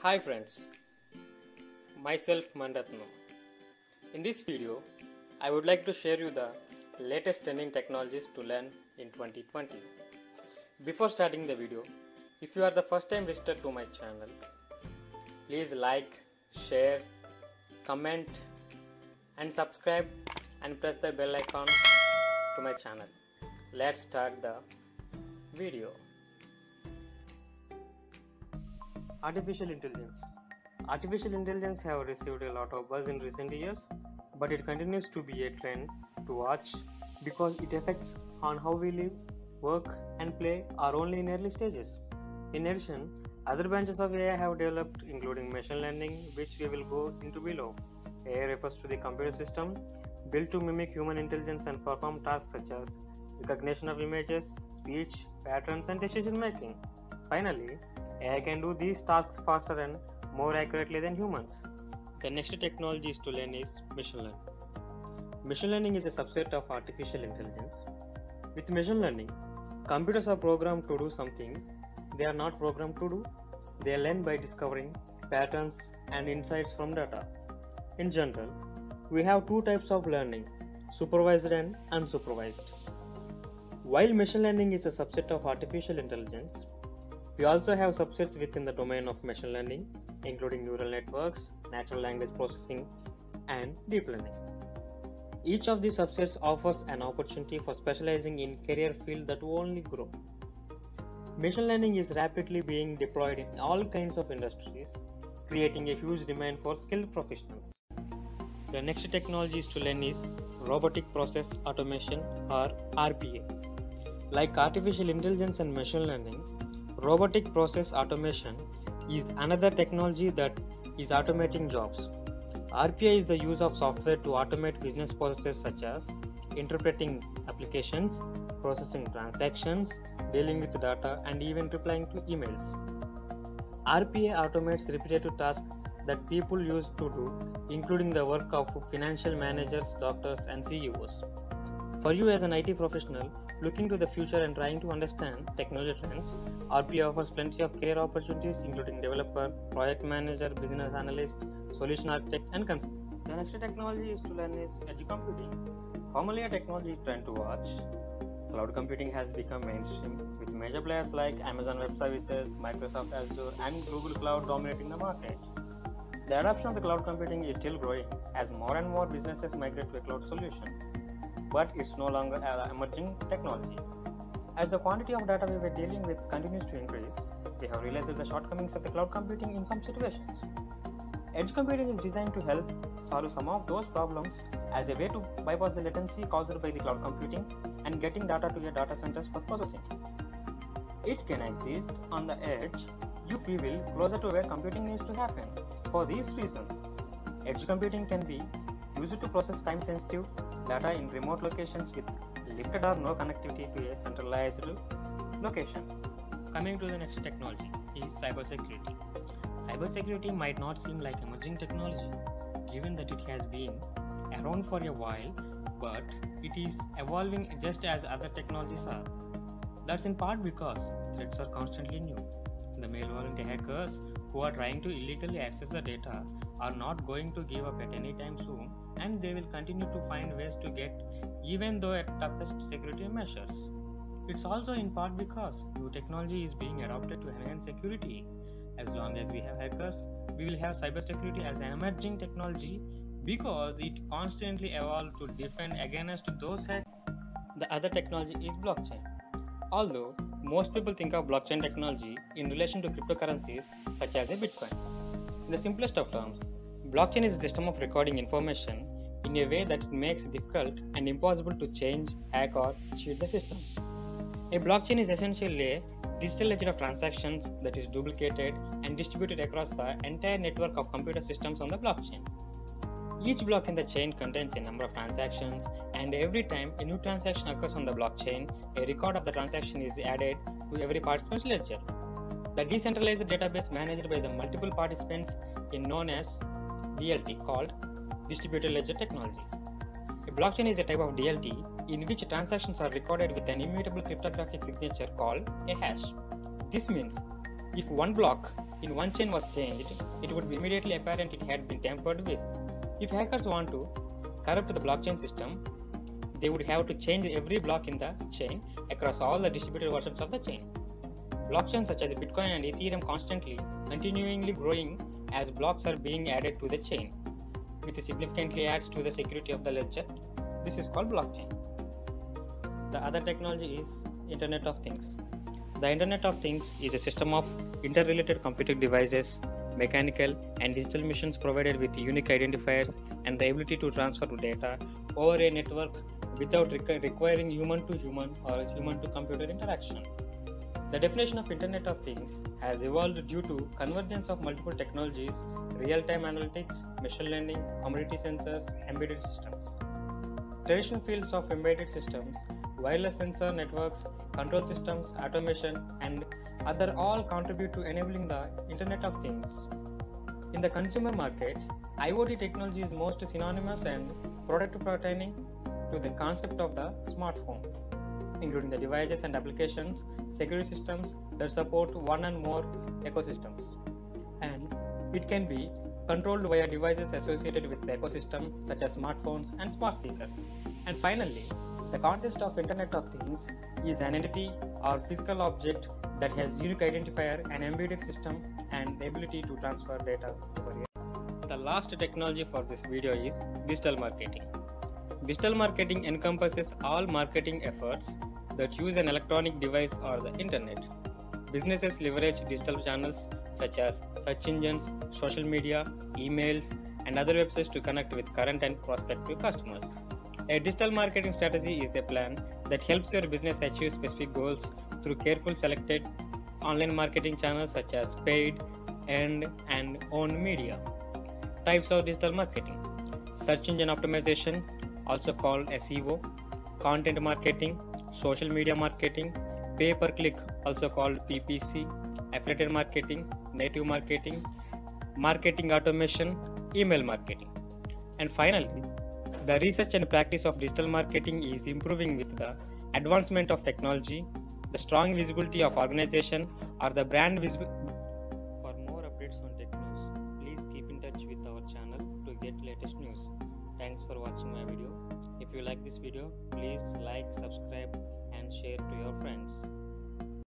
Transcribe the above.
Hi friends, myself Mandatnam. In this video, I would like to share you the latest trending technologies to learn in 2020. Before starting the video, if you are the first time visitor to my channel, please like, share, comment and subscribe and press the bell icon to my channel. Let's start the video. Artificial intelligence. Artificial intelligence have received a lot of buzz in recent years, but it continues to be a trend to watch because it affects on how we live, work and play are only in early stages. In addition, other branches of AI have developed including machine learning, which we will go into below. AI refers to the computer system built to mimic human intelligence and perform tasks such as recognition of images, speech, patterns and decision making. Finally, AI can do these tasks faster and more accurately than humans. The next technology is to learn is machine learning. Machine learning is a subset of artificial intelligence. With machine learning, computers are programmed to do something they are not programmed to do. They learn by discovering patterns and insights from data. In general, we have two types of learning, supervised and unsupervised. While machine learning is a subset of artificial intelligence, we also have subsets within the domain of machine learning, including neural networks, natural language processing, and deep learning. Each of these subsets offers an opportunity for specializing in career field that will only grow. Machine learning is rapidly being deployed in all kinds of industries, creating a huge demand for skilled professionals. The next technology is to learn is robotic process automation or RPA. Like artificial intelligence and machine learning, robotic process automation is another technology that is automating jobs. RPA is the use of software to automate business processes such as interpreting applications, processing transactions, dealing with data, and even replying to emails. RPA automates repetitive tasks that people used to do, including the work of financial managers, doctors, and CEOs. For you as an IT professional looking to the future and trying to understand technology trends, RPA offers plenty of career opportunities including developer, project manager, business analyst, solution architect and consultant. The next technology is to learn is edge computing. Formerly a technology trend to watch, cloud computing has become mainstream with major players like Amazon Web Services, Microsoft Azure and Google Cloud dominating the market. The adoption of the cloud computing is still growing as more and more businesses migrate to a cloud solution. But it's no longer an emerging technology. As the quantity of data we were dealing with continues to increase, we have realized the shortcomings of the cloud computing in some situations. Edge computing is designed to help solve some of those problems as a way to bypass the latency caused by the cloud computing and getting data to your data centers for processing. It can exist on the edge if we will closer to where computing needs to happen. For this reason, edge computing can be used to process time-sensitive data in remote locations with limited or no connectivity to a centralized location. Coming to the next technology is cybersecurity. Cybersecurity might not seem like emerging technology given that it has been around for a while, but it is evolving just as other technologies are. That's in part because threats are constantly new. The malevolent hackers who are trying to illegally access the data are not going to give up at any time soon, and they will continue to find ways to get even though at toughest security measures. It's also in part because new technology is being adopted to enhance security. As long as we have hackers, we will have cybersecurity as an emerging technology because it constantly evolves to defend against those hacks. The other technology is blockchain. Although most people think of blockchain technology in relation to cryptocurrencies such as a Bitcoin. In the simplest of terms, blockchain is a system of recording information in a way that it makes it difficult and impossible to change, hack or cheat the system. A blockchain is essentially a digital ledger of transactions that is duplicated and distributed across the entire network of computer systems on the blockchain. Each block in the chain contains a number of transactions, and every time a new transaction occurs on the blockchain, a record of the transaction is added to every participant's ledger. The decentralized database managed by the multiple participants is known as DLT, called Distributed Ledger Technologies. A blockchain is a type of DLT in which transactions are recorded with an immutable cryptographic signature called a hash. This means if one block if one chain was changed, it would be immediately apparent it had been tampered with. If hackers want to corrupt the blockchain system, they would have to change every block in the chain across all the distributed versions of the chain. Blockchains such as Bitcoin and Ethereum constantly, continuingly growing as blocks are being added to the chain, which significantly adds to the security of the ledger. This is called blockchain. The other technology is Internet of Things. The Internet of Things is a system of interrelated computing devices, mechanical and digital machines provided with unique identifiers and the ability to transfer data over a network without requiring human to human or human to computer interaction. The definition of Internet of Things has evolved due to convergence of multiple technologies, real-time analytics, machine learning, commodity sensors, embedded systems. Traditional fields of embedded systems, wireless sensor networks, control systems, automation, and other all contribute to enabling the Internet of Things. In the consumer market, IoT technology is most synonymous and product pertaining to the concept of the smartphone, including the devices and applications, security systems that support one and more ecosystems. And it can be controlled via devices associated with the ecosystem such as smartphones and smart speakers. And finally, the context of Internet of Things is an entity or physical object that has unique identifier, an embedded system, and the ability to transfer data over it. The last technology for this video is digital marketing. Digital marketing encompasses all marketing efforts that use an electronic device or the internet. Businesses leverage digital channels such as search engines, social media, emails, and other websites to connect with current and prospective customers. A digital marketing strategy is a plan that helps your business achieve specific goals through carefully selected online marketing channels such as paid, earned, and owned media. Types of digital marketing: search engine optimization, also called SEO, content marketing, social media marketing, pay per click, also called PPC, affiliate marketing, native marketing, marketing automation, email marketing. And finally, the research and practice of digital marketing is improving with the advancement of technology, the strong visibility of organization, or the brand visibility. For more updates on tech news, please keep in touch with our channel to get latest news. Thanks for watching my video. If you like this video, please like, subscribe, and share to your friends.